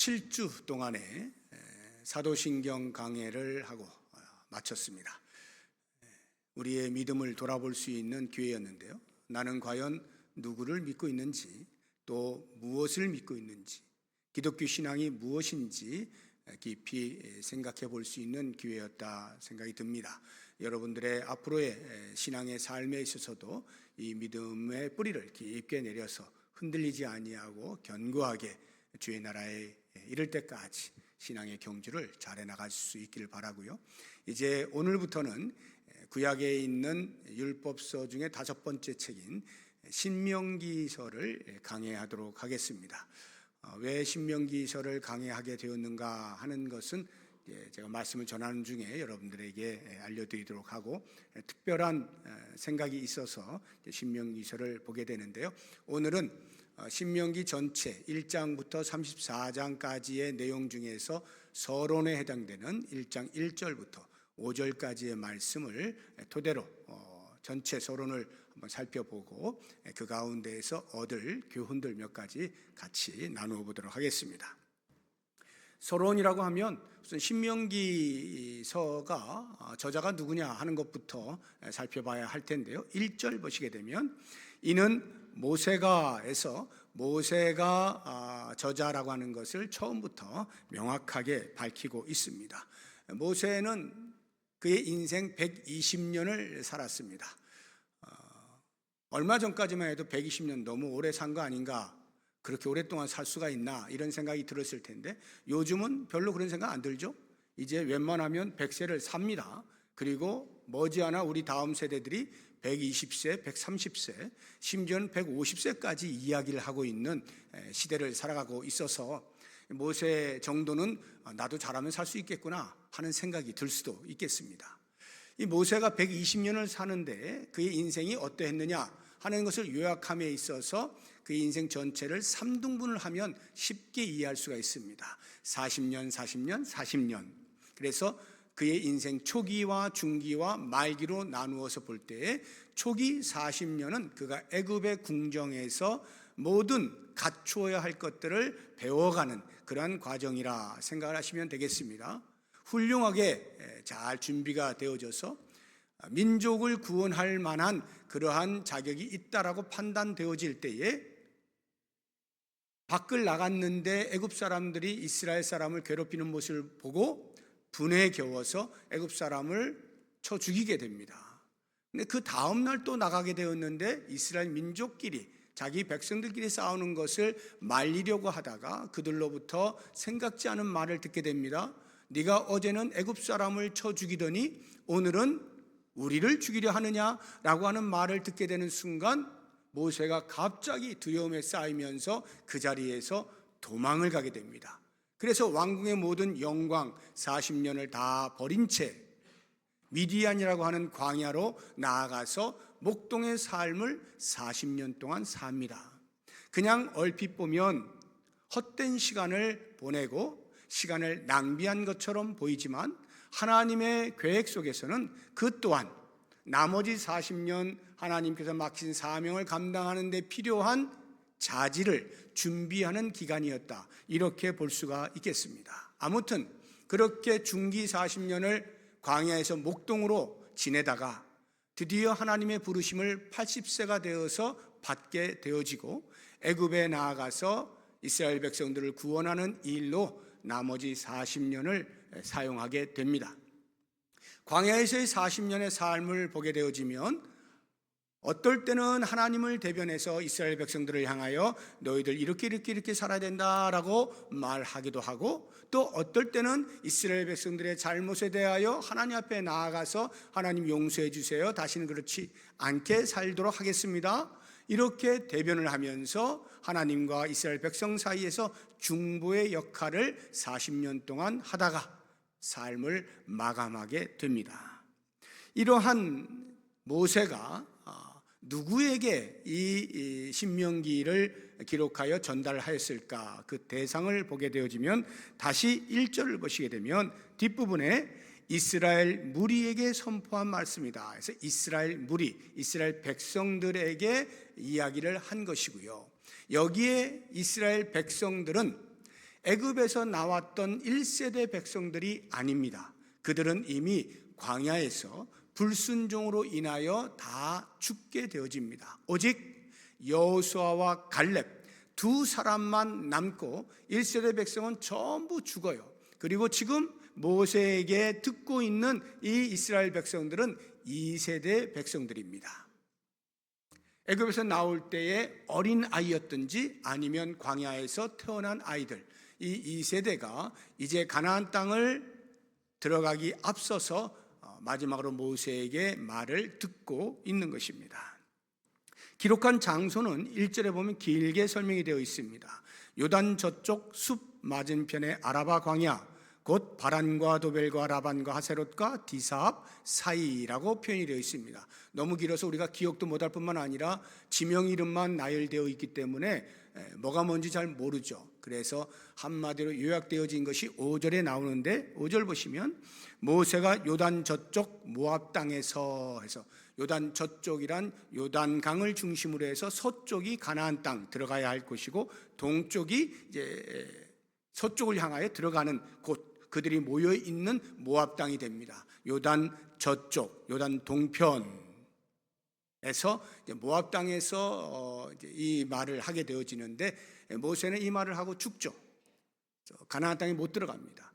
7주 동안의 사도신경 강해를 하고 마쳤습니다. 우리의 믿음을 돌아볼 수 있는 기회였는데요. 나는 과연 누구를 믿고 있는지, 또 무엇을 믿고 있는지, 기독교 신앙이 무엇인지 깊이 생각해 볼 수 있는 기회였다 생각이 듭니다. 여러분들의 앞으로의 신앙의 삶에 있어서도 이 믿음의 뿌리를 깊게 내려서 흔들리지 아니하고 견고하게 주의 나라에 이를 때까지 신앙의 경주를 잘해 나갈 수 있기를 바라고요. 이제 오늘부터는 구약에 있는 율법서 중에 5번째 책인 신명기서를 강해하도록 하겠습니다. 왜 신명기서를 강해하게 되었는가 하는 것은 제가 말씀을 전하는 중에 여러분들에게 알려드리도록 하고, 특별한 생각이 있어서 신명기서를 보게 되는데요. 오늘은 신명기 전체 1장부터 34장까지의 내용 중에서 서론에 해당되는 1장 1절부터 5절까지의 말씀을 토대로 전체 서론을 한번 살펴보고 그 가운데에서 얻을 교훈들 몇 가지 같이 나누어 보도록 하겠습니다. 서론이라고 하면 우선 신명기서가 저자가 누구냐 하는 것부터 살펴봐야 할 텐데요. 1절 보시게 되면 이는 모세가에서 모세가 저자라고 하는 것을 처음부터 명확하게 밝히고 있습니다. 모세는 그의 인생 120년을 살았습니다. 얼마 전까지만 해도 120년 너무 오래 산 거 아닌가, 그렇게 오랫동안 살 수가 있나 이런 생각이 들었을 텐데 요즘은 별로 그런 생각 안 들죠. 이제 웬만하면 100세를 삽니다. 그리고 머지않아 우리 다음 세대들이 120세, 130세, 심지어는 150세까지 이야기를 하고 있는 시대를 살아가고 있어서 모세 정도는 나도 잘하면 살 수 있겠구나 하는 생각이 들 수도 있겠습니다. 이 모세가 120년을 사는데 그의 인생이 어떠했느냐 하는 것을 요약함에 있어서 그의 인생 전체를 3등분을 하면 쉽게 이해할 수가 있습니다. 40년, 40년, 40년. 그래서 그의 인생 초기와 중기와 말기로 나누어서 볼 때에 초기 40년은 그가 애굽의 궁정에서 모든 갖추어야 할 것들을 배워가는 그러한 과정이라 생각을 하시면 되겠습니다. 훌륭하게 잘 준비가 되어져서 민족을 구원할 만한 그러한 자격이 있다라고 판단되어질 때에 밖을 나갔는데 애굽 사람들이 이스라엘 사람을 괴롭히는 모습을 보고 분에 겨워서 애굽 사람을 쳐 죽이게 됩니다. 근데 그 다음 날 또 나가게 되었는데 이스라엘 민족끼리 자기 백성들끼리 싸우는 것을 말리려고 하다가 그들로부터 생각지 않은 말을 듣게 됩니다. 네가 어제는 애굽 사람을 쳐 죽이더니 오늘은 우리를 죽이려 하느냐라고 하는 말을 듣게 되는 순간 모세가 갑자기 두려움에 쌓이면서 그 자리에서 도망을 가게 됩니다. 그래서 왕궁의 모든 영광 40년을 다 버린 채 미디안이라고 하는 광야로 나아가서 목동의 삶을 40년 동안 삽니다. 그냥 얼핏 보면 헛된 시간을 보내고 시간을 낭비한 것처럼 보이지만 하나님의 계획 속에서는 그 또한 나머지 40년 하나님께서 맡긴 사명을 감당하는 데 필요한 자질을 준비하는 기간이었다, 이렇게 볼 수가 있겠습니다. 아무튼 그렇게 중기 40년을 광야에서 목동으로 지내다가 드디어 하나님의 부르심을 80세가 되어서 받게 되어지고 애굽에 나아가서 이스라엘 백성들을 구원하는 일로 나머지 40년을 사용하게 됩니다. 광야에서의 40년의 삶을 보게 되어지면 어떨 때는 하나님을 대변해서 이스라엘 백성들을 향하여 너희들 이렇게 살아야 된다라고 말하기도 하고, 또 어떨 때는 이스라엘 백성들의 잘못에 대하여 하나님 앞에 나아가서 하나님 용서해 주세요, 다시는 그렇지 않게 살도록 하겠습니다, 이렇게 대변을 하면서 하나님과 이스라엘 백성 사이에서 중보의 역할을 40년 동안 하다가 삶을 마감하게 됩니다. 이러한 모세가 누구에게 이 신명기를 기록하여 전달하였을까, 그 대상을 보게 되어지면 다시 1절을 보시게 되면 뒷부분에 이스라엘 무리에게 선포한 말씀이다. 그래서 이스라엘 무리, 이스라엘 백성들에게 이야기를 한 것이고요. 여기에 이스라엘 백성들은 애굽에서 나왔던 1세대 백성들이 아닙니다. 그들은 이미 광야에서 불순종으로 인하여 다 죽게 되어집니다. 오직 여호수아와 갈렙 두 사람만 남고 1세대 백성은 전부 죽어요. 그리고 지금 모세에게 듣고 있는 이 이스라엘 백성들은 2세대 백성들입니다. 애굽에서 나올 때에 어린 아이였든지 아니면 광야에서 태어난 아이들, 이 2세대가 이제 가나안 땅을 들어가기 앞서서 마지막으로 모세에게 말을 듣고 있는 것입니다. 기록한 장소는 1절에 보면 길게 설명이 되어 있습니다. 요단 저쪽 숲 맞은편의 아라바 광야, 곧 바란과 도벨과 라반과 하세롯과 디사합 사이라고 표현이 되어 있습니다. 너무 길어서 우리가 기억도 못할 뿐만 아니라 지명 이름만 나열되어 있기 때문에 뭐가 뭔지 잘 모르죠. 그래서 한마디로 요약되어진 것이 5절에 나오는데 5절 보시면 모세가 요단 저쪽 모압 땅에서 해서, 요단 저쪽이란 요단강을 중심으로 해서 서쪽이 가나안 땅 들어가야 할 곳이고 동쪽이 이제 서쪽을 향하여 들어가는 곳, 그들이 모여 있는 모압 땅이 됩니다. 요단 저쪽, 요단 동편에서 모압 땅에서 이 말을 하게 되어지는데 모세는 이 말을 하고 죽죠. 가나안 땅에 못 들어갑니다.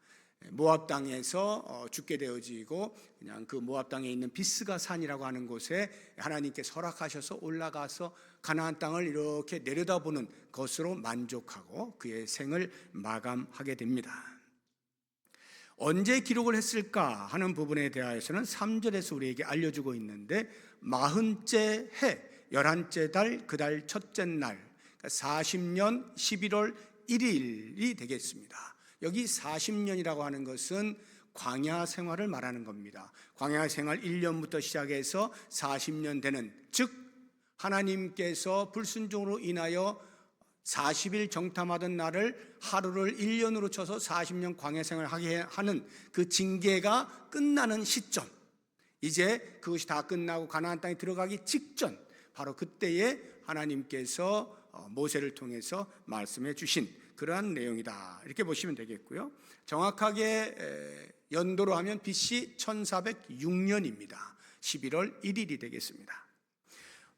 모압 땅에서 죽게 되어지고 그냥 그 모압 땅에 있는 비스가 산이라고 하는 곳에 하나님께 허락하셔서 올라가서 가나안 땅을 이렇게 내려다보는 것으로 만족하고 그의 생을 마감하게 됩니다. 언제 기록을 했을까 하는 부분에 대하여서는 3절에서 우리에게 알려주고 있는데 40째 해 11째 달 그 달 첫째 날, 그러니까 40년 11월 1일이 되겠습니다. 여기 40년이라고 하는 것은 광야 생활을 말하는 겁니다. 광야 생활 1년부터 시작해서 40년 되는, 즉 하나님께서 불순종으로 인하여 40일 정탐하던 날을 하루를 1년으로 쳐서 40년 광야 생활을 하게 하는 그 징계가 끝나는 시점, 이제 그것이 다 끝나고 가나안 땅에 들어가기 직전, 바로 그때에 하나님께서 모세를 통해서 말씀해 주신 그러한 내용이다, 이렇게 보시면 되겠고요. 정확하게 연도로 하면 BC 1406년입니다. 11월 1일이 되겠습니다.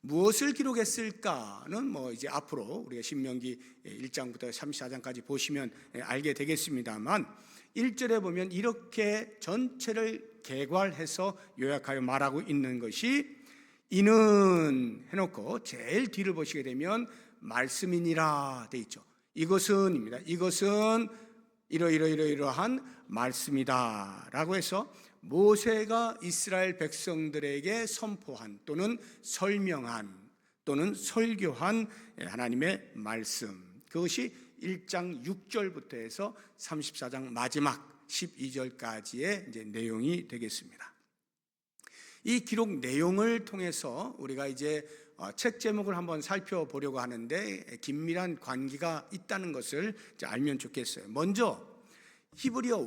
무엇을 기록했을까는 이제 앞으로 우리가 신명기 1장부터 34장까지 보시면 알게 되겠습니다만 1절에 보면 이렇게 전체를 개괄해서 요약하여 말하고 있는 것이, 이는 해놓고 제일 뒤를 보시게 되면 말씀이니라 돼 있죠. 이것은입니다. 이것은 이러이러한 말씀이다 라고 해서 모세가 이스라엘 백성들에게 선포한 또는 설명한 또는 설교한 하나님의 말씀, 그것이 1장 6절부터 해서 34장 마지막 12절까지의 이제 내용이 되겠습니다. 이 기록 내용을 통해서 우리가 이제 책 제목을 한번 살펴보려고 하는데 긴밀한 관계가 있다는 것을 알면 좋겠어요. 먼저 히브리어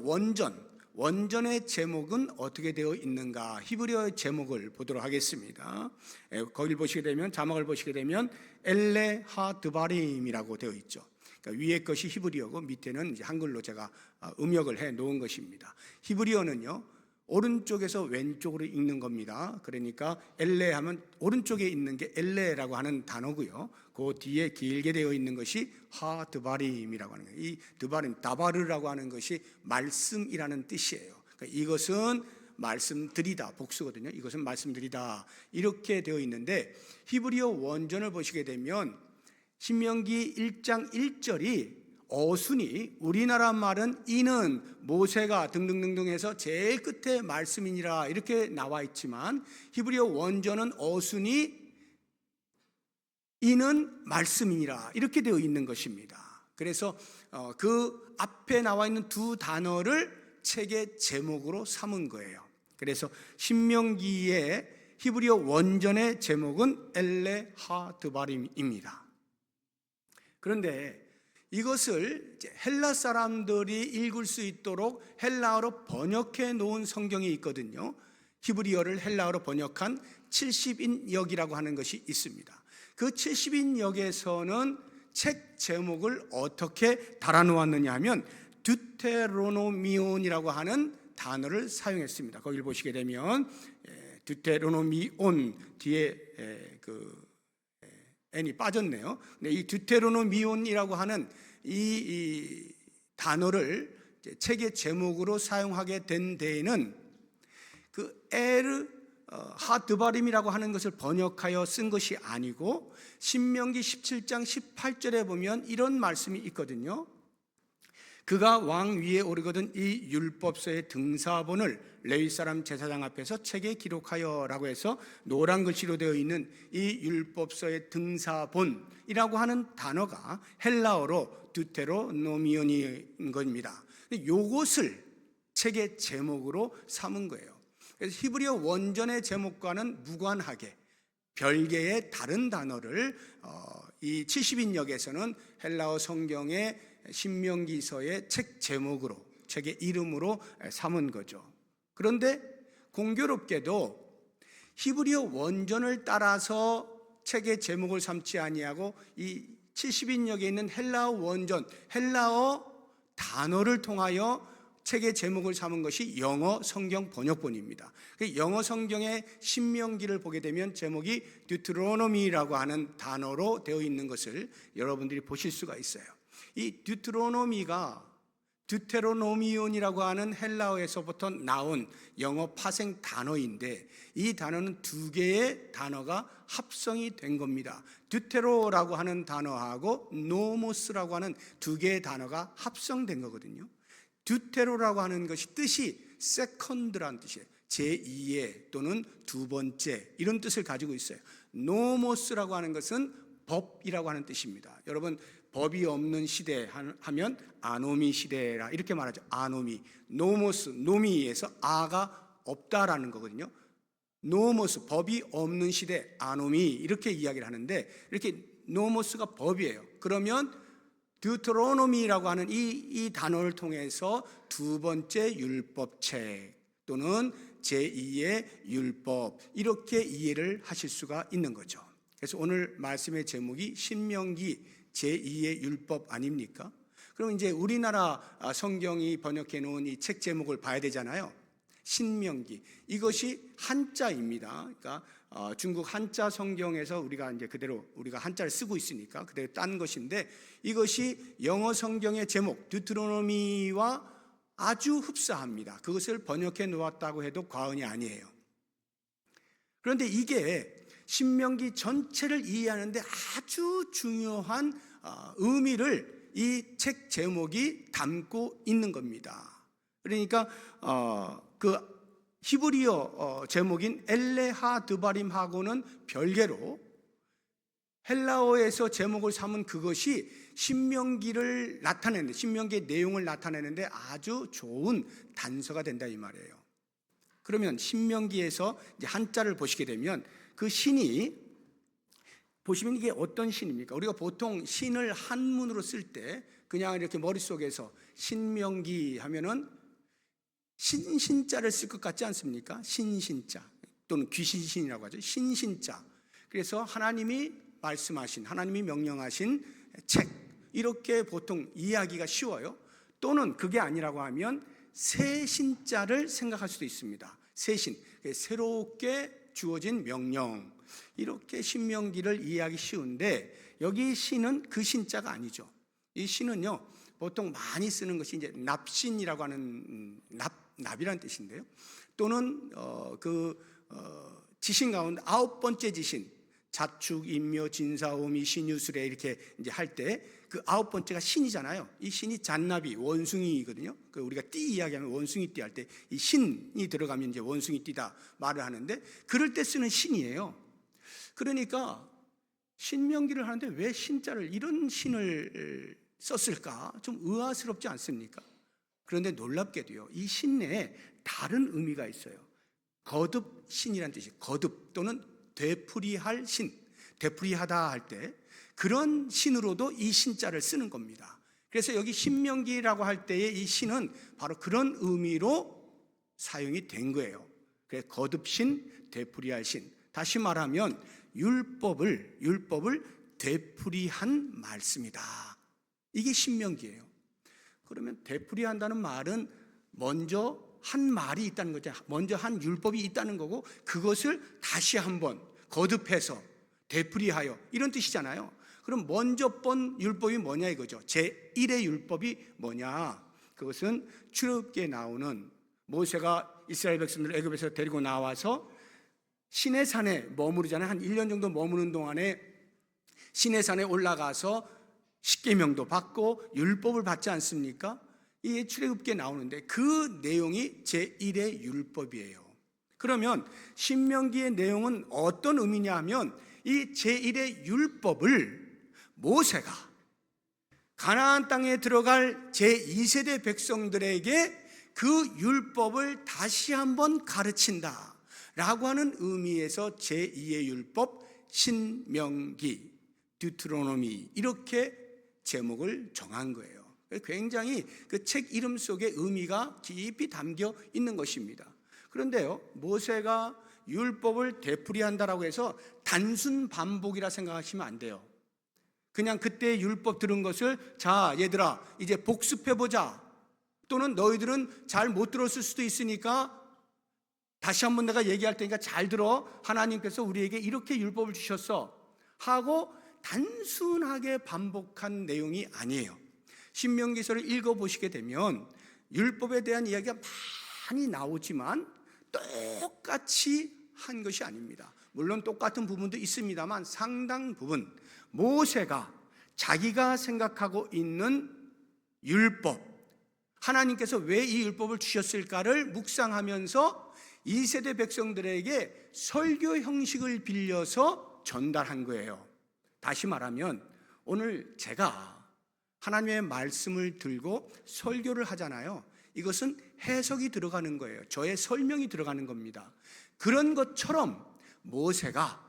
원전의 제목은 어떻게 되어 있는가, 히브리어의 제목을 보도록 하겠습니다. 거기를 보시게 되면, 자막을 보시게 되면 엘레 하드바림이라고 되어 있죠. 그러니까 위에 것이 히브리어고 밑에는 이제 한글로 제가 음역을 해 놓은 것입니다. 히브리어는요, 오른쪽에서 왼쪽으로 읽는 겁니다. 그러니까 엘레 하면 오른쪽에 있는 게 엘레라고 하는 단어고요. 그 뒤에 길게 되어 있는 것이 하드바림이라고 하는 거예요. 이 드바림, 다바르라고 하는 것이 말씀이라는 뜻이에요. 그러니까 이것은 말씀드리다, 복수거든요. 이것은 말씀드리다, 이렇게 되어 있는데 히브리어 원전을 보시게 되면 신명기 1장 1절이 어순이, 우리나라 말은 이는 모세가 등등등등 해서 제일 끝에 말씀이니라 이렇게 나와 있지만 히브리어 원전은 어순이 이는 말씀이니라 이렇게 되어 있는 것입니다. 그래서 그 앞에 나와 있는 두 단어를 책의 제목으로 삼은 거예요. 그래서 신명기의 히브리어 원전의 제목은 엘레 하드바림입니다. 그런데 이것을 헬라 사람들이 읽을 수 있도록 헬라어로 번역해 놓은 성경이 있거든요. 히브리어를 헬라어로 번역한 70인역이라고 하는 것이 있습니다. 그 70인역에서는 책 제목을 어떻게 달아놓았느냐 하면 듀테로노미온이라고 하는 단어를 사용했습니다. 거기를 보시게 되면 듀테로노미온 뒤에 n이 빠졌네요. 근데 이 듀테로노미온이라고 하는 이 단어를 책의 제목으로 사용하게 된 데에는 그 에르 하드바림이라고 하는 것을 번역하여 쓴 것이 아니고 신명기 17장 18절에 보면 이런 말씀이 있거든요. 그가 왕 위에 오르거든 이 율법서의 등사본을 레위 사람 제사장 앞에서 책에 기록하여 라고 해서 노란 글씨로 되어 있는 이 율법서의 등사본이라고 하는 단어가 헬라어로 듀테로노미온인 겁니다. 이것을 책의 제목으로 삼은 거예요. 그래서 히브리어 원전의 제목과는 무관하게 별개의 다른 단어를 이 70인역에서는 헬라어 성경의 신명기서의 책 제목으로, 책의 이름으로 삼은 거죠. 그런데 공교롭게도 히브리어 원전을 따라서 책의 제목을 삼지 아니하고 이 70인역에 있는 헬라어 원전, 헬라어 단어를 통하여 책의 제목을 삼은 것이 영어 성경 번역본입니다. 영어 성경의 신명기를 보게 되면 제목이 듀트로노미라고 하는 단어로 되어 있는 것을 여러분들이 보실 수가 있어요. 이 듀트로노미가 듀테로노미온이라고 하는 헬라어에서부터 나온 영어 파생 단어인데 이 단어는 두 개의 단어가 합성이 된 겁니다. 듀테로라고 하는 단어하고 노모스라고 하는 두 개의 단어가 합성된 거거든요. 듀테로라고 하는 것이 뜻이 세컨드라는 뜻이에요. 제2의 또는 두 번째 이런 뜻을 가지고 있어요. 노모스라고 하는 것은 법이라고 하는 뜻입니다. 여러분 법이 없는 시대 하면 아노미 시대라 이렇게 말하죠. 아노미, 노모스, 노미에서 아가 없다라는 거거든요. 노모스, 법이 없는 시대, 아노미 이렇게 이야기를 하는데 이렇게 노모스가 법이에요. 그러면 듀트로노미라고 하는 이 단어를 통해서 두 번째 율법책 또는 제2의 율법 이렇게 이해를 하실 수가 있는 거죠. 그래서 오늘 말씀의 제목이 신명기 제2의 율법 아닙니까? 그럼 이제 우리나라 성경이 번역해 놓은 이 책 제목을 봐야 되잖아요. 신명기, 이것이 한자입니다. 그러니까 중국 한자 성경에서 우리가 이제 그대로 우리가 한자를 쓰고 있으니까 그대로 딴 것인데 이것이 영어 성경의 제목 듀트로노미와 아주 흡사합니다. 그것을 번역해 놓았다고 해도 과언이 아니에요. 그런데 이게 신명기 전체를 이해하는데 아주 중요한 의미를 이 책 제목이 담고 있는 겁니다. 그러니까 그 히브리어 제목인 엘레하 드바림하고는 별개로 헬라어에서 제목을 삼은 그것이 신명기를 나타내는, 신명기의 내용을 나타내는데 아주 좋은 단서가 된다 이 말이에요. 그러면 신명기에서 이제 한자를 보시게 되면 그 신이 보시면 이게 어떤 신입니까? 우리가 보통 신을 한문으로 쓸 때 그냥 이렇게 머릿속에서 신명기 하면은 신자를 쓸 것 같지 않습니까? 신자 또는 귀신신이라고 하죠. 신자. 그래서 하나님이 말씀하신, 하나님이 명령하신 책 이렇게 보통 이해하기가 쉬워요. 또는 그게 아니라고 하면 새 신자를 생각할 수도 있습니다. 새 신, 새롭게 주어진 명령 이렇게 신명기를 이해하기 쉬운데 여기 신은 그 신자가 아니죠. 이 신은요 보통 많이 쓰는 것이 이제 납신이라고 하는 납이라는 뜻인데요. 또는 지신 가운데 9번째 지신 자축, 인묘, 진사, 오미, 신유술에 이렇게 이제 할 때 그 9번째가 신이잖아요. 이 신이 잔나비, 원숭이거든요. 우리가 띠 이야기하면 원숭이 띠 할 때 이 신이 들어가면 이제 원숭이 띠다 말을 하는데 그럴 때 쓰는 신이에요. 그러니까 신명기를 하는데 왜 신자를 이런 신을 썼을까? 좀 의아스럽지 않습니까? 그런데 놀랍게도요. 이 신 내에 다른 의미가 있어요. 거듭 신이라는 뜻이 거듭 또는 되풀이할 신, 되풀이하다 할 때 그런 신으로도 이 신자를 쓰는 겁니다. 그래서 여기 신명기라고 할 때의 이 신은 바로 그런 의미로 사용이 된 거예요. 그래서 거듭신, 되풀이할 신. 다시 말하면 율법을 되풀이한 말씀이다. 이게 신명기예요. 그러면 되풀이한다는 말은 먼저 한 말이 있다는 거죠. 먼저 한 율법이 있다는 거고 그것을 다시 한번 거듭해서 되풀이하여 이런 뜻이잖아요. 그럼 먼저 본 율법이 뭐냐 이거죠. 제1의 율법이 뭐냐? 그것은 출애굽기에 나오는 모세가 이스라엘 백성들을 애굽에서 데리고 나와서 시내산에 머무르잖아요. 한 1년 정도 머무는 동안에 시내산에 올라가서 십계명도 받고 율법을 받지 않습니까? 이게 출애굽기에 나오는데 그 내용이 제1의 율법이에요. 그러면 신명기의 내용은 어떤 의미냐 하면 이 제1의 율법을 모세가 가나안 땅에 들어갈 제2세대 백성들에게 그 율법을 다시 한번 가르친다 라고 하는 의미에서 제2의 율법 신명기, 듀트로노미 이렇게 제목을 정한 거예요. 굉장히 그 책 이름 속에 의미가 깊이 담겨 있는 것입니다. 그런데요, 모세가 율법을 되풀이한다라고 해서 단순 반복이라 생각하시면 안 돼요. 그냥 그때 율법 들은 것을 자 얘들아 이제 복습해보자, 또는 너희들은 잘 못 들었을 수도 있으니까 다시 한번 내가 얘기할 테니까 잘 들어, 하나님께서 우리에게 이렇게 율법을 주셨어 하고 단순하게 반복한 내용이 아니에요. 신명기서를 읽어보시게 되면 율법에 대한 이야기가 많이 나오지만 똑같이 한 것이 아닙니다. 물론 똑같은 부분도 있습니다만 상당 부분 모세가 자기가 생각하고 있는 율법, 하나님께서 왜 이 율법을 주셨을까를 묵상하면서 2세대 백성들에게 설교 형식을 빌려서 전달한 거예요. 다시 말하면 오늘 제가 하나님의 말씀을 들고 설교를 하잖아요. 이것은 해석이 들어가는 거예요. 저의 설명이 들어가는 겁니다. 그런 것처럼 모세가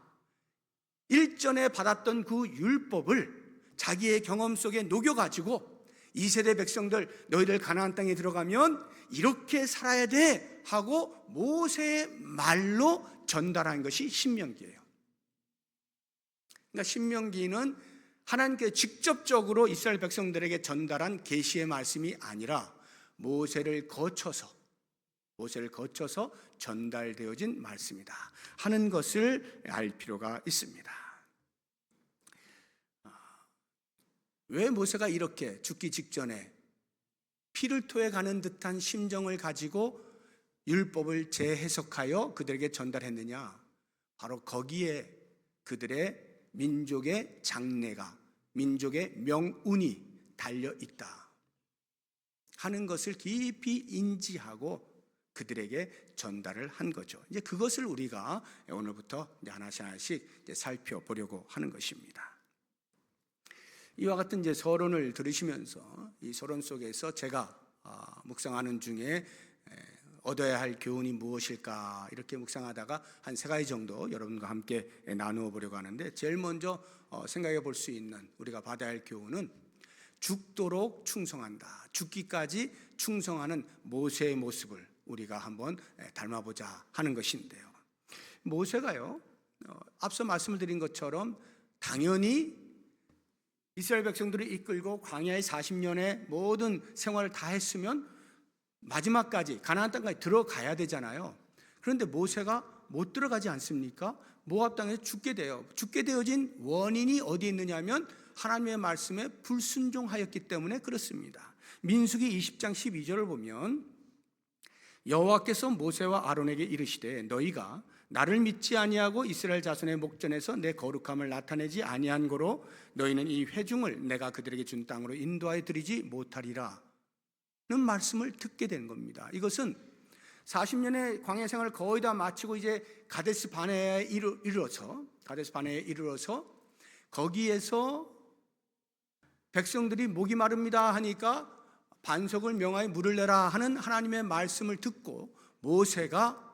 일전에 받았던 그 율법을 자기의 경험 속에 녹여가지고 2세대 백성들 너희들 가나안 땅에 들어가면 이렇게 살아야 돼 하고 모세의 말로 전달한 것이 신명기예요. 그러니까 신명기는 하나님께 직접적으로 이스라엘 백성들에게 전달한 계시의 말씀이 아니라 모세를 거쳐서 전달되어진 말씀이다 하는 것을 알 필요가 있습니다. 왜 모세가 이렇게 죽기 직전에 피를 토해 가는 듯한 심정을 가지고 율법을 재해석하여 그들에게 전달했느냐? 바로 거기에 그들의 민족의 장래가, 민족의 명운이 달려 있다 하는 것을 깊이 인지하고 그들에게 전달을 한 거죠. 이제 그것을 우리가 오늘부터 이제 하나씩 이제 살펴보려고 하는 것입니다. 이와 같은 이제 서론을 들으시면서 이 서론 속에서 제가 묵상하는 중에 얻어야 할 교훈이 무엇일까 이렇게 묵상하다가 한 3가지 정도 여러분과 함께 나누어 보려고 하는데, 제일 먼저 생각해 볼 수 있는 우리가 받아야 할 교훈은 죽도록 충성한다, 죽기까지 충성하는 모세의 모습을 우리가 한번 닮아보자 하는 것인데요. 모세가요, 앞서 말씀을 드린 것처럼 당연히 이스라엘 백성들을 이끌고 광야의 40년의 모든 생활을 다 했으면 마지막까지 가나안 땅까지 들어가야 되잖아요. 그런데 모세가 못 들어가지 않습니까? 모압 땅에서 죽게 돼요. 죽게 되어진 원인이 어디에 있느냐면 하나님의 말씀에 불순종하였기 때문에 그렇습니다. 민수기 20장 12절을 보면 여호와께서 모세와 아론에게 이르시되 너희가 나를 믿지 아니하고 이스라엘 자손의 목전에서 내 거룩함을 나타내지 아니한 고로 너희는 이 회중을 내가 그들에게 준 땅으로 인도하여 드리지 못하리라 는 말씀을 듣게 된 겁니다. 이것은 40년의 광야 생활을 거의 다 마치고 이제 가데스 바네아에 이르러서 거기에서 백성들이 목이 마릅니다 하니까 반석을 명하여 물을 내라 하는 하나님의 말씀을 듣고 모세가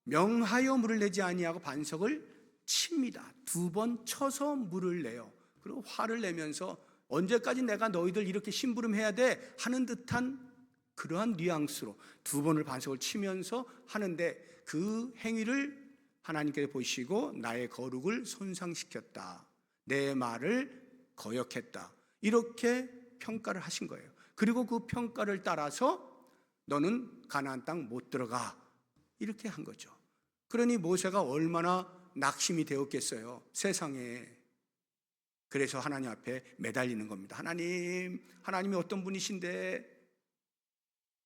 명하여 물을 내지 아니하고 반석을 칩니다. 2번 쳐서 물을 내요. 그리고 화를 내면서 언제까지 내가 너희들 이렇게 심부름해야 돼 하는 듯한 그러한 뉘앙스로 2번을 반석을 치면서 하는데, 그 행위를 하나님께서 보시고 나의 거룩을 손상시켰다, 내 말을 거역했다. 이렇게 평가를 하신 거예요. 그리고 그 평가를 따라서 너는 가나안 땅 못 들어가, 이렇게 한 거죠. 그러니 모세가 얼마나 낙심이 되었겠어요, 세상에. 그래서 하나님 앞에 매달리는 겁니다. 하나님이 어떤 분이신데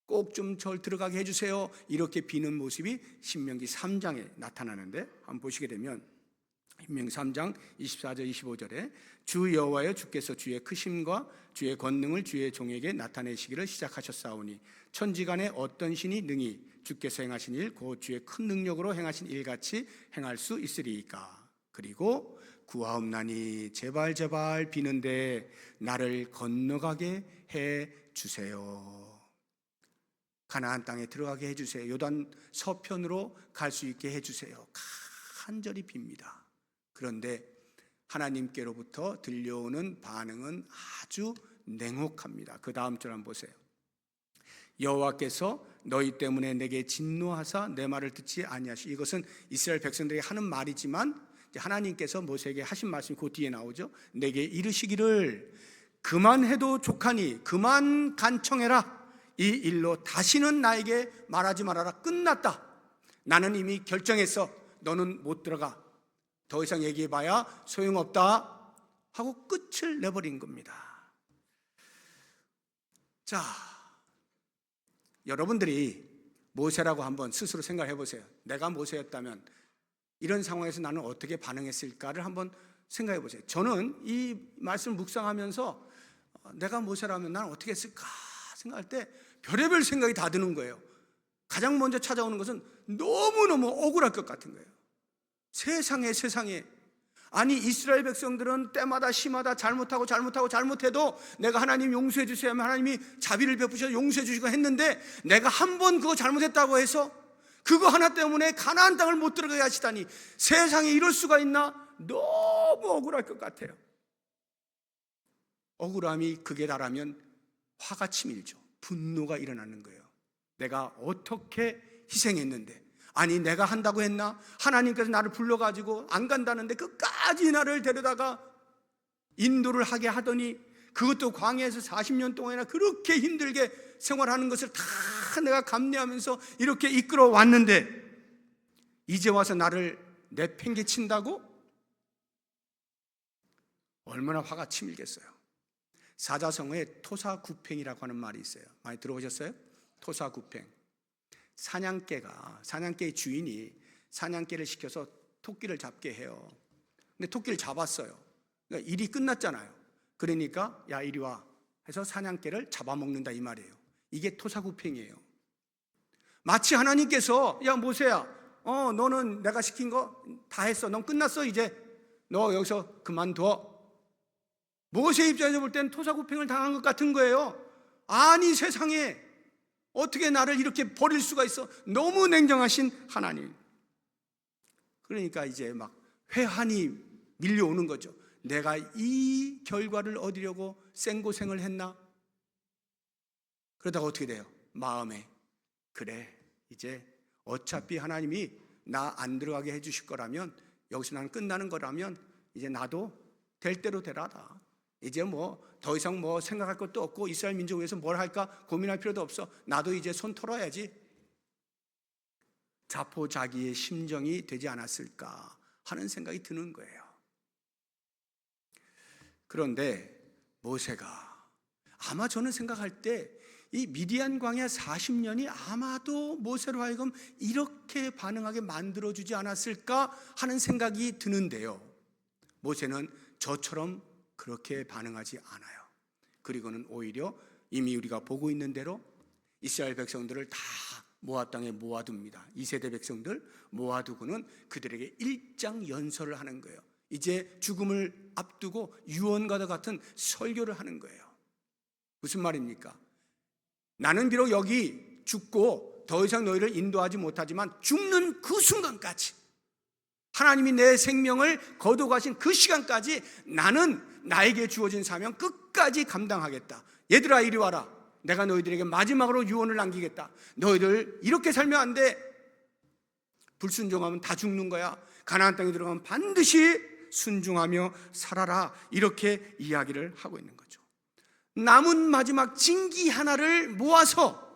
꼭 좀 절 들어가게 해주세요. 이렇게 비는 모습이 신명기 3장에 나타나는데, 한번 보시게 되면 신명기 3장 24절 25절에 주 여호와여 주께서 주의 크심과 주의 권능을 주의 종에게 나타내시기를 시작하셨사오니 천지간에 어떤 신이 능히 주께서 행하신 일 곧 주의 큰 능력으로 행하신 일같이 행할 수 있으리이까. 그리고 구하옵나니 제발 비는데 나를 건너가게 해 주세요. 가나안 땅에 들어가게 해주세요. 요단 서편으로 갈 수 있게 해주세요. 간절히 빕니다. 그런데 하나님께로부터 들려오는 반응은 아주 냉혹합니다. 그 다음 절 한번 보세요. 여호와께서 너희 때문에 내게 진노하사 내 말을 듣지 아니하시. 이것은 이스라엘 백성들에게 하는 말이지만 하나님께서 모세에게 하신 말씀이 그 뒤에 나오죠. 내게 이르시기를 그만해도 족하니 그만 간청해라. 이 일로 다시는 나에게 말하지 말아라. 끝났다. 나는 이미 결정했어. 너는 못 들어가. 더 이상 얘기해봐야 소용없다 하고 끝을 내버린 겁니다. 자, 여러분들이 모세라고 한번 스스로 생각해 보세요. 내가 모세였다면 이런 상황에서 나는 어떻게 반응했을까를 한번 생각해 보세요. 저는 이 말씀을 묵상하면서 내가 모세라면 나는 어떻게 했을까 생각할 때 별의별 생각이 다 드는 거예요. 가장 먼저 찾아오는 것은 너무너무 억울할 것 같은 거예요. 세상에 아니 이스라엘 백성들은 때마다 시마다 잘못해도 내가 하나님 용서해 주세요 하면 하나님이 자비를 베푸셔서 용서해 주시고 했는데 내가 한 번 그거 잘못했다고 해서 그거 하나 때문에 가나안 땅을 못 들어가게 하시다니, 세상에 이럴 수가 있나? 너무 억울할 것 같아요. 억울함이 극에 달하면 화가 치밀죠. 분노가 일어나는 거예요. 내가 어떻게 희생했는데, 아니 내가 한다고 했나? 하나님께서 나를 불러가지고 안 간다는데 끝까지 나를 데려다가 인도를 하게 하더니, 그것도 광야에서 40년 동안이나 그렇게 힘들게 생활하는 것을 다 내가 감내하면서 이렇게 이끌어 왔는데 이제 와서 나를 내팽개친다고? 얼마나 화가 치밀겠어요. 사자성어에 토사구팽이라고 하는 말이 있어요. 많이 들어보셨어요? 토사구팽. 사냥개의 주인이 사냥개를 시켜서 토끼를 잡게 해요. 근데 토끼를 잡았어요. 그러니까 일이 끝났잖아요. 그러니까 야 이리 와 해서 사냥개를 잡아먹는다 이 말이에요. 이게 토사구팽이에요. 마치 하나님께서 야 모세야, 너는 내가 시킨 거 다 했어. 넌 끝났어. 이제 너 여기서 그만둬. 모세 입장에서 볼 때는 토사구팽을 당한 것 같은 거예요. 아니 세상에 어떻게 나를 이렇게 버릴 수가 있어? 너무 냉정하신 하나님. 그러니까 이제 막 회한이 밀려오는 거죠. 내가 이 결과를 얻으려고 생고생을 했나? 그러다가 어떻게 돼요? 마음에 그래 이제 어차피 하나님이 나 안 들어가게 해주실 거라면, 여기서 나는 끝나는 거라면 이제 나도 될 대로 되라다. 이제 뭐 더 이상 뭐 생각할 것도 없고 이스라엘 민족을 위해서 뭘 할까 고민할 필요도 없어. 나도 이제 손 털어야지. 자포자기의 심정이 되지 않았을까 하는 생각이 드는 거예요. 그런데 모세가 아마 저는 생각할 때 이 미디안 광야 40년이 아마도 모세로 하여금 이렇게 반응하게 만들어주지 않았을까 하는 생각이 드는데요, 모세는 저처럼 그렇게 반응하지 않아요. 그리고는 오히려 이미 우리가 보고 있는 대로 이스라엘 백성들을 다 모압 땅에 모아둡니다. 2세대 백성들 모아두고는 그들에게 일장연설을 하는 거예요. 이제 죽음을 앞두고 유언과도 같은 설교를 하는 거예요. 무슨 말입니까? 나는 비록 여기 죽고 더 이상 너희를 인도하지 못하지만 죽는 그 순간까지, 하나님이 내 생명을 거둬가신 그 시간까지 나는 나에게 주어진 사명 끝까지 감당하겠다. 얘들아 이리 와라. 내가 너희들에게 마지막으로 유언을 남기겠다. 너희들 이렇게 살면 안 돼. 불순종하면 다 죽는 거야. 가나안 땅에 들어가면 반드시 순종하며 살아라, 이렇게 이야기를 하고 있는 거죠. 남은 마지막 징기 하나를 모아서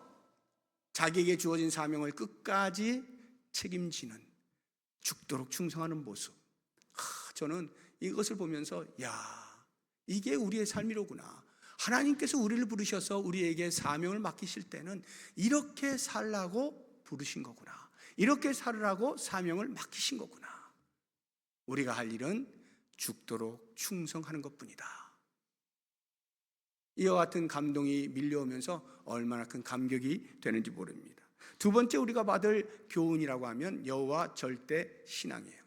자기에게 주어진 사명을 끝까지 책임지는, 죽도록 충성하는 모습. 저는 이것을 보면서 이게 우리의 삶이로구나. 하나님께서 우리를 부르셔서 우리에게 사명을 맡기실 때는 이렇게 살라고 부르신 거구나. 이렇게 살으라고 사명을 맡기신 거구나. 우리가 할 일은 죽도록 충성하는 것뿐이다. 이와 같은 감동이 밀려오면서 얼마나 큰 감격이 되는지 모릅니다. 두 번째 우리가 받을 교훈이라고 하면 여호와 절대 신앙이에요.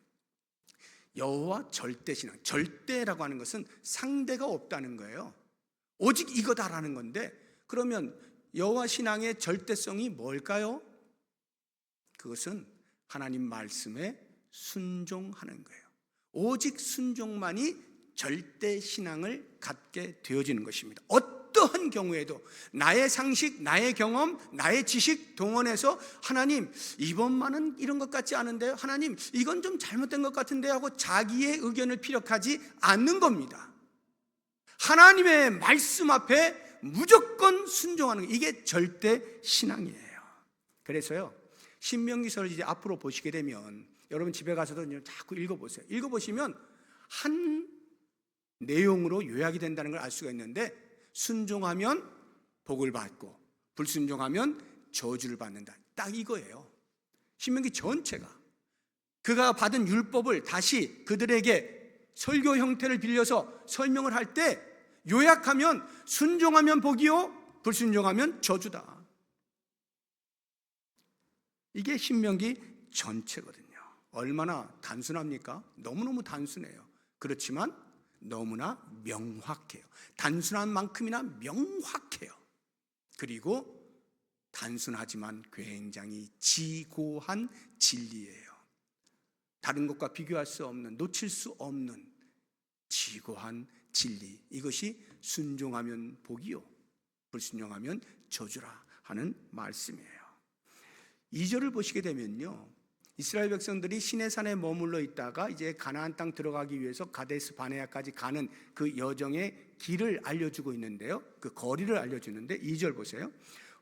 여호와 절대 신앙. 절대라고 하는 것은 상대가 없다는 거예요. 오직 이거다라는 건데, 그러면 여호와 신앙의 절대성이 뭘까요? 그것은 하나님 말씀에 순종하는 거예요. 오직 순종만이 절대 신앙을 갖게 되어지는 것입니다. 어떠한 경우에도 나의 상식, 나의 경험, 나의 지식 동원해서 하나님 이번만은 이런 것 같지 않은데요, 하나님 이건 좀 잘못된 것 같은데 하고 자기의 의견을 피력하지 않는 겁니다. 하나님의 말씀 앞에 무조건 순종하는 것, 이게 절대 신앙이에요. 그래서요, 신명기서를 이제 앞으로 보시게 되면 여러분 집에 가서도 자꾸 읽어보세요. 읽어보시면 한 내용으로 요약이 된다는 걸 알 수가 있는데, 순종하면 복을 받고 불순종하면 저주를 받는다, 딱 이거예요. 신명기 전체가 그가 받은 율법을 다시 그들에게 설교 형태를 빌려서 설명을 할 때 요약하면 순종하면 복이요 불순종하면 저주다. 이게 신명기 전체거든요. 얼마나 단순합니까? 너무너무 단순해요. 그렇지만 너무나 명확해요. 단순한 만큼이나 명확해요. 그리고 단순하지만 굉장히 지고한 진리예요. 다른 것과 비교할 수 없는, 놓칠 수 없는 지고한 진리. 이것이 순종하면 복이요 불순종하면 저주라 하는 말씀이에요. 2절을 보시게 되면요, 이스라엘 백성들이 시내산에 머물러 있다가 이제 가나안 땅 들어가기 위해서 가데스 바네아까지 가는 그 여정의 길을 알려주고 있는데요, 그 거리를 알려주는데 2절 보세요.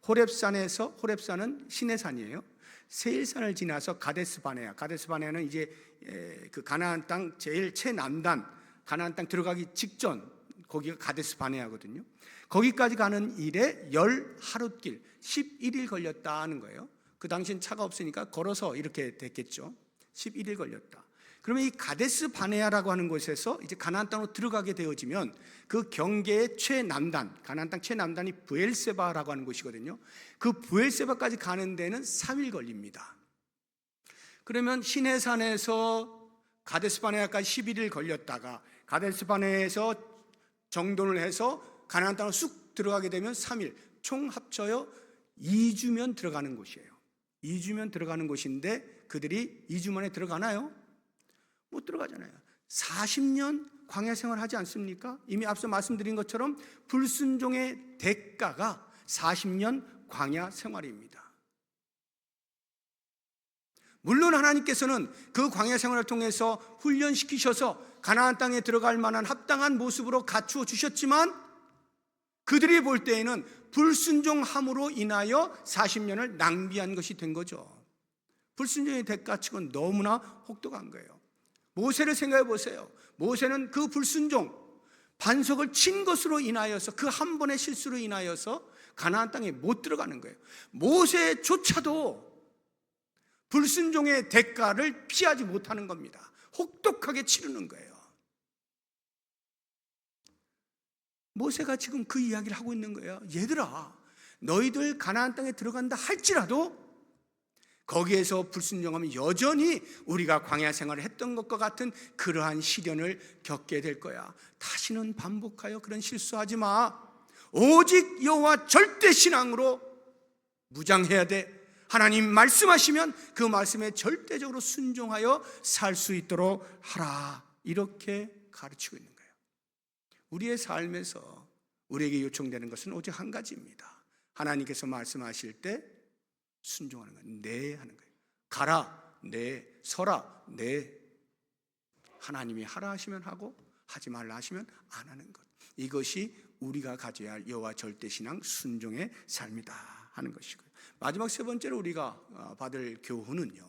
호렙산에서, 호렙산은 시내산이에요. 세일산을 지나서 가데스 바네아, 가데스 바네아는 이제 그 가나안 땅 제일 최남단, 가나안 땅 들어가기 직전, 거기가 가데스 바네아거든요. 거기까지 가는 일에 10하룻길 11일 걸렸다 하는 거예요. 그 당시엔 차가 없으니까 걸어서 이렇게 됐겠죠. 11일 걸렸다. 그러면 이 가데스 바네아라고 하는 곳에서 이제 가나안 땅으로 들어가게 되어지면 그 경계의 최남단, 가나안 땅 최남단이 브엘세바라고 하는 곳이거든요. 그 브엘세바까지 가는 데는 3일 걸립니다. 그러면 시내산에서 가데스 바네아까지 11일 걸렸다가 가데스 바네아에서 정돈을 해서 가나안 땅으로 쑥 들어가게 되면 3일, 총 합쳐요 2주면 들어가는 곳이에요. 2주면 들어가는 곳인데 그들이 2주 만에 들어가나요? 못 들어가잖아요. 40년 광야 생활 하지 않습니까? 이미 앞서 말씀드린 것처럼 불순종의 대가가 40년 광야 생활입니다. 물론 하나님께서는 그 광야 생활을 통해서 훈련시키셔서 가나안 땅에 들어갈 만한 합당한 모습으로 갖추어 주셨지만, 그들이 볼 때에는 불순종함으로 인하여 40년을 낭비한 것이 된 거죠. 불순종의 대가치고는 너무나 혹독한 거예요. 모세를 생각해 보세요. 모세는 그 불순종, 반석을 친 것으로 인하여서, 그 한 번의 실수로 인하여서 가나안 땅에 못 들어가는 거예요. 모세조차도 불순종의 대가를 피하지 못하는 겁니다. 혹독하게 치르는 거예요. 모세가 지금 그 이야기를 하고 있는 거예요. 얘들아, 너희들 가나안 땅에 들어간다 할지라도 거기에서 불순종하면 여전히 우리가 광야 생활을 했던 것과 같은 그러한 시련을 겪게 될 거야. 다시는 반복하여 그런 실수하지 마. 오직 여호와 절대 신앙으로 무장해야 돼. 하나님 말씀하시면 그 말씀에 절대적으로 순종하여 살 수 있도록 하라. 이렇게 가르치고 있는 거예요. 우리의 삶에서 우리에게 요청되는 것은 오직 한 가지입니다. 하나님께서 말씀하실 때 순종하는 거예요. 네 하는 거예요. 가라, 네. 서라, 네. 하나님이 하라 하시면 하고 하지 말라 하시면 안 하는 것, 이것이 우리가 가져야 할 여호와 절대신앙 순종의 삶이다 하는 것이고요. 마지막 세 번째로 우리가 받을 교훈은요,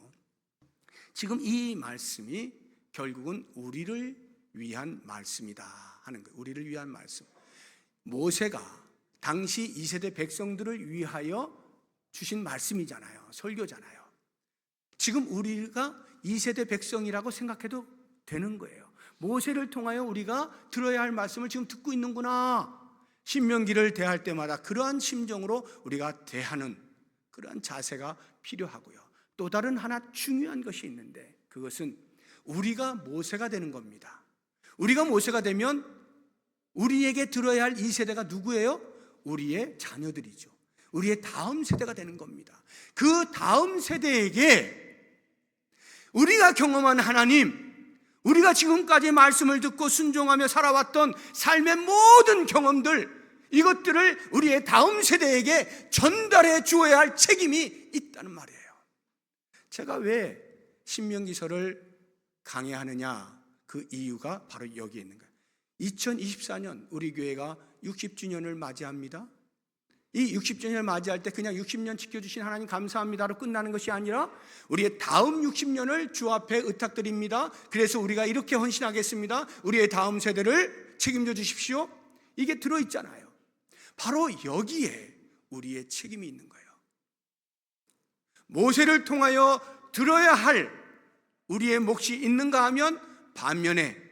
지금 이 말씀이 결국은 우리를 위한 말씀이다 하는 거예요. 우리를 위한 말씀. 모세가 당시 2세대 백성들을 위하여 주신 말씀이잖아요. 설교잖아요. 지금 우리가 2세대 백성이라고 생각해도 되는 거예요. 모세를 통하여 우리가 들어야 할 말씀을 지금 듣고 있는구나. 신명기를 대할 때마다 그러한 심정으로 우리가 대하는 그러한 자세가 필요하고요. 또 다른 하나 중요한 것이 있는데, 그것은 우리가 모세가 되는 겁니다. 우리가 모세가 되면 우리에게 들어야 할 2세대가 누구예요? 우리의 자녀들이죠. 우리의 다음 세대가 되는 겁니다. 그 다음 세대에게 우리가 경험한 하나님, 우리가 지금까지 말씀을 듣고 순종하며 살아왔던 삶의 모든 경험들, 이것들을 우리의 다음 세대에게 전달해 주어야 할 책임이 있다는 말이에요. 제가 왜 신명기서를 강해하느냐, 그 이유가 바로 여기에 있는 거예요. 2024년 우리 교회가 60주년을 맞이합니다. 이 60주년을 맞이할 때 그냥 60년 지켜주신 하나님 감사합니다로 끝나는 것이 아니라 우리의 다음 60년을 주 앞에 의탁드립니다. 그래서 우리가 이렇게 헌신하겠습니다. 우리의 다음 세대를 책임져 주십시오. 이게 들어있잖아요. 바로 여기에 우리의 책임이 있는 거예요. 모세를 통하여 들어야 할 우리의 몫이 있는가 하면, 반면에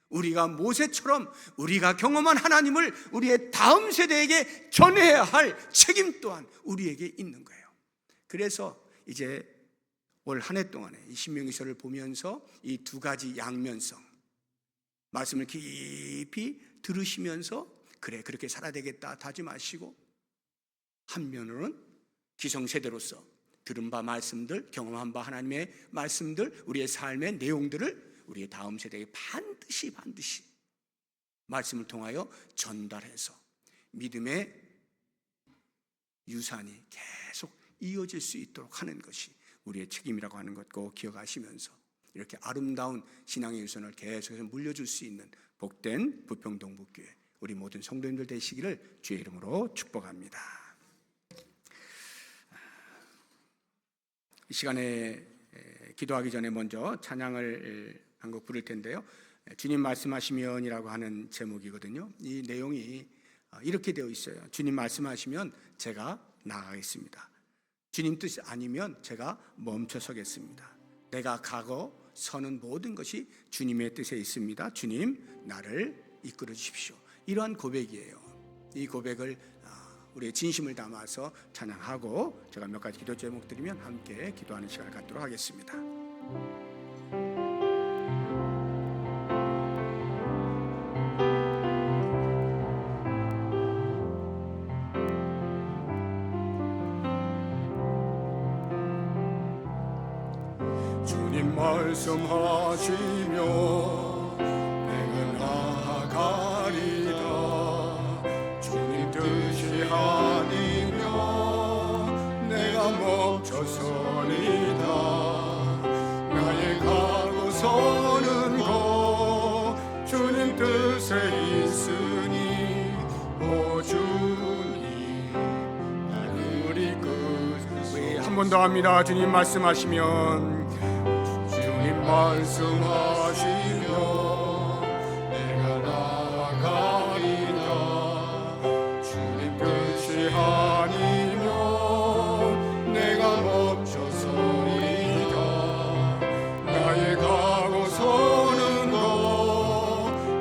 우리가 모세처럼 우리가 경험한 하나님을 우리의 다음 세대에게 전해야 할 책임 또한 우리에게 있는 거예요. 그래서 이제 올 한 해 동안에 이 신명기서를 보면서 이 두 가지 양면성, 말씀을 깊이 들으시면서 그래 그렇게 살아야 되겠다 다짐하시고, 한면으로는 기성세대로서 들은 바 말씀들, 경험한 바 하나님의 말씀들, 우리의 삶의 내용들을 우리의 다음 세대에 반드시 말씀을 통하여 전달해서 믿음의 유산이 계속 이어질 수 있도록 하는 것이 우리의 책임이라고 하는 것 꼭 기억하시면서, 이렇게 아름다운 신앙의 유산을 계속해서 물려줄 수 있는 복된 부평동북교회 우리 모든 성도님들 되시기를 주의 이름으로 축복합니다. 이 시간에 기도하기 전에 먼저 찬양을 한 곡 부를 텐데요, 주님 말씀하시면이라고 하는 제목이거든요. 이 내용이 이렇게 되어 있어요. 주님 말씀하시면 제가 나아가겠습니다. 주님 뜻 아니면 제가 멈춰서겠습니다. 내가 가고 서는 모든 것이 주님의 뜻에 있습니다. 주님 나를 이끌어 주십시오. 이러한 고백이에요. 이 고백을 우리의 진심을 담아서 찬양하고 제가 몇 가지 기도 제목 드리면 함께 기도하는 시간을 갖도록 하겠습니다. 주님 말씀하시며 내가 나아가리다. 주님 뜻이 아니면 내가 멈춰서리다. 나의 가고 서는 곳 주님 뜻에 있으니 오 주님 나를 이끌소서. 한 번 더 합니다. 주님 말씀하시면, 말씀하시며 내가 나아가리다. 주님 뜻이 아니면 내가 멈춰서리다. 나의 가고 서는 곳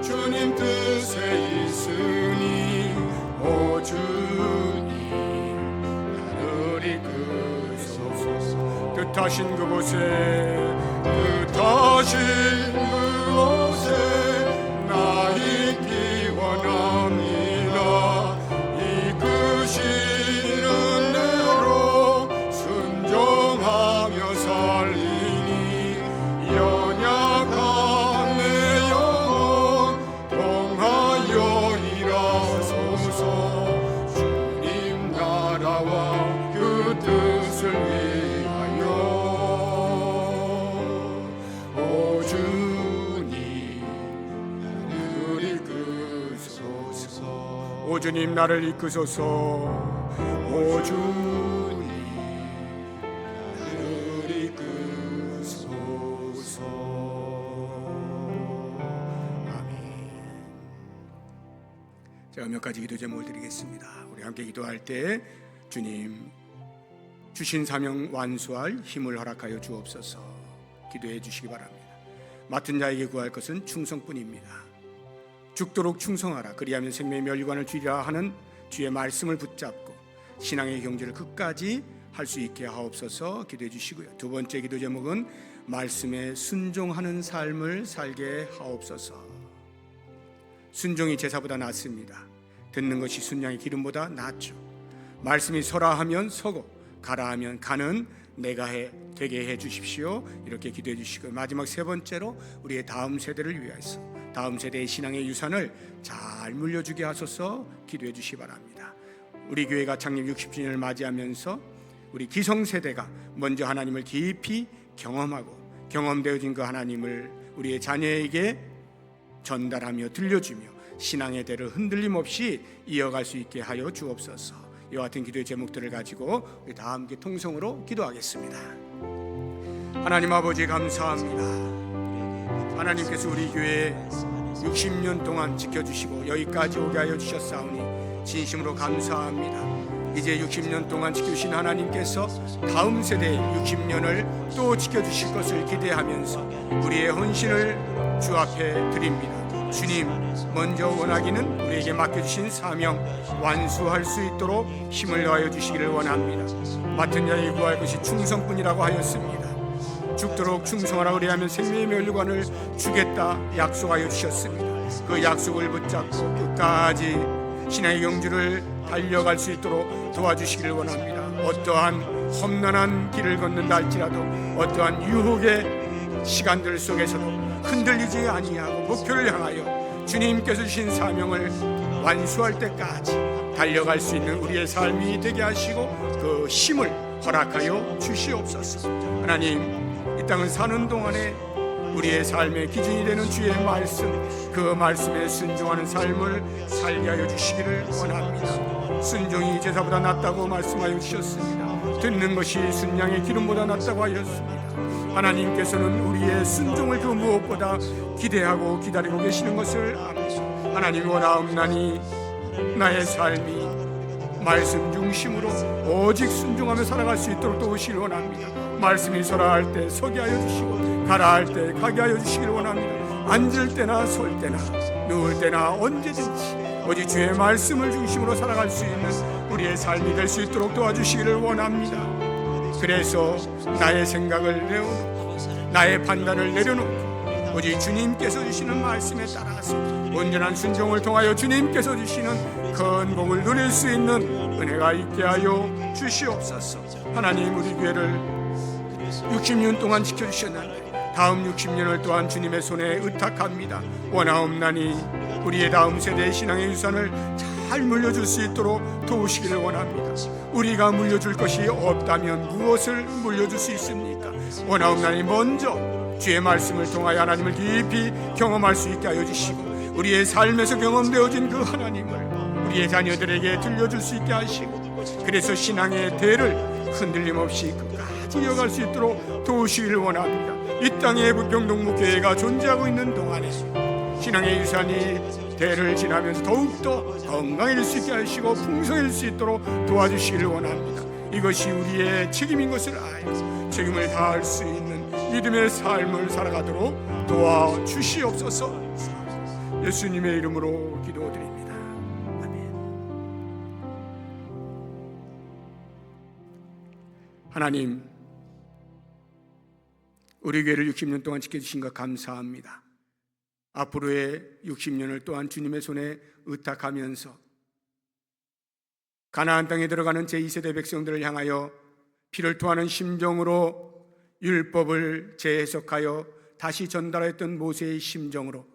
주님 뜻에 있으니 오 주님 나를 이끌소서. 뜻하신 그곳에 나 있기 원합니다. 이끄시는 대로 순종하며 살리니 연약한 내 영혼 통하여 일하소서. 주님 나라와 그 뜻을 위하여 오 주님 오 주님 나를 이끄소서. 오 주님 나를 이끄소서. 아멘. 제가 몇 가지 기도 제목을 드리겠습니다. 우리 함께 기도할 때 주님 주신 사명 완수할 힘을 허락하여 주옵소서. 기도해 주시기 바랍니다. 맡은 자에게 구할 것은 충성뿐입니다. 죽도록 충성하라. 그리하면 생명의 멸류관을 주리라 하는 주의 말씀을 붙잡고 신앙의 경주를 끝까지 할 수 있게 하옵소서. 기도해 주시고요. 두 번째 기도 제목은 말씀에 순종하는 삶을 살게 하옵소서. 순종이 제사보다 낫습니다. 듣는 것이 순양의 기름보다 낫죠. 말씀이 서라 하면 서고 가라 하면 가는 내가 되게 해 주십시오. 이렇게 기도해 주시고, 마지막 세 번째로 우리의 다음 세대를 위해서 다음 세대의 신앙의 유산을 잘 물려주게 하소서. 기도해 주시기 바랍니다. 우리 교회가 창립 60주년을 맞이하면서 우리 기성세대가 먼저 하나님을 깊이 경험하고 경험되어진 그 하나님을 우리의 자녀에게 전달하며 들려주며 신앙의 대를 흔들림 없이 이어갈 수 있게 하여 주옵소서. 이와 같은 기도의 제목들을 가지고 우리 다 함께 통성으로 기도하겠습니다. 하나님 아버지 감사합니다. 하나님께서 우리 교회 60년 동안 지켜주시고 여기까지 오게 하여 주셨사오니 진심으로 감사합니다. 이제 60년 동안 지켜주신 하나님께서 다음 세대의 60년을 또 지켜주실 것을 기대하면서 우리의 헌신을 주 앞에 드립니다. 주님, 먼저 원하기는 우리에게 맡겨주신 사명 완수할 수 있도록 힘을 더하여 주시기를 원합니다. 맡은 자에게 구할 것이 충성뿐이라고 하였습니다. 죽도록 충성하라. 그리하면 생명의 멸류관을 주겠다 약속하여 주셨습니다. 그 약속을 붙잡고 끝까지 신앙의 경주를 달려갈 수 있도록 도와주시기를 원합니다. 어떠한 험난한 길을 걷는다 할지라도 어떠한 유혹의 시간들 속에서도 흔들리지 아니하고 목표를 향하여 주님께서 주신 사명을 완수할 때까지 달려갈 수 있는 우리의 삶이 되게 하시고 그 힘을 허락하여 주시옵소서. 하나님, 이 땅을 사는 동안에 우리의 삶의 기준이 되는 주의 말씀, 그 말씀에 순종하는 삶을 살게 하여 주시기를 원합니다. 순종이 제사보다 낫다고 말씀하여 주셨습니다. 듣는 것이 순양의 기름보다 낫다고 하였습니다. 하나님께서는 우리의 순종을 그 무엇보다 기대하고 기다리고 계시는 것을 압니다. 하나님 원하옵나니 나의 삶이 말씀 중심으로 오직 순종하며 살아갈 수 있도록 도우시길 원합니다. 말씀이 서라 할 때 서게 하여 주시고 가라 할 때 가게 하여 주시길 원합니다. 앉을 때나 설 때나 누울 때나 언제든지 오직 주의 말씀을 중심으로 살아갈 수 있는 우리의 삶이 될 수 있도록 도와주시기를 원합니다. 그래서 나의 생각을 내어놓고 나의 판단을 내려놓고 오직 주님께서 주시는 말씀에 따라서 온전한 순종을 통하여 주님께서 주시는 큰 복을 누릴 수 있는 은혜가 있게 하여 주시옵소서. 하나님, 우리 교회를 60년 동안 지켜주셨는데 다음 60년을 또한 주님의 손에 의탁합니다. 원하옵나니 우리의 다음 세대의 신앙의 유산을 잘 물려줄 수 있도록 도우시기를 원합니다. 우리가 물려줄 것이 없다면 무엇을 물려줄 수 있습니까? 원하옵나니 먼저 주의 말씀을 통하여 하나님을 깊이 경험할 수 있게 하여 주시고 우리의 삶에서 경험되어진 그 하나님을 우리의 자녀들에게 들려줄 수 있게 하시고 그래서 신앙의 대를 흔들림 없이 끝까지 이어갈 수 있도록 도우시기를 원합니다. 이 땅에 부평동목교회가 존재하고 있는 동안에 신앙의 유산이 대를 지나면서 더욱더 건강해질 수 있게 하시고 풍성해질 수 있도록 도와주시기를 원합니다. 이것이 우리의 책임인 것을 알고 책임을 다할 수 있는 믿음의 삶을 살아가도록 도와주시옵소서. 예수님의 이름으로 기도드립니다. 아멘. 하나님, 우리 교회를 60년 동안 지켜주신 것 감사합니다. 앞으로의 60년을 또한 주님의 손에 의탁하면서 가나안 땅에 들어가는 제2세대 백성들을 향하여 피를 토하는 심정으로 율법을 재해석하여 다시 전달했던 모세의 심정으로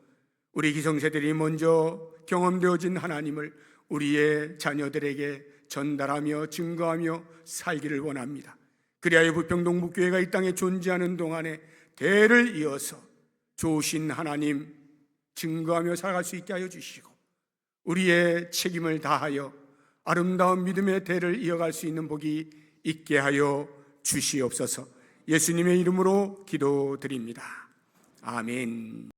우리 기성세대들이 먼저 경험되어진 하나님을 우리의 자녀들에게 전달하며 증거하며 살기를 원합니다. 그리하여 부평동목교회가 이 땅에 존재하는 동안에 대를 이어서 좋으신 하나님 증거하며 살아갈 수 있게 하여 주시고 우리의 책임을 다하여 아름다운 믿음의 대를 이어갈 수 있는 복이 있게 하여 주시옵소서. 예수님의 이름으로 기도드립니다. 아멘.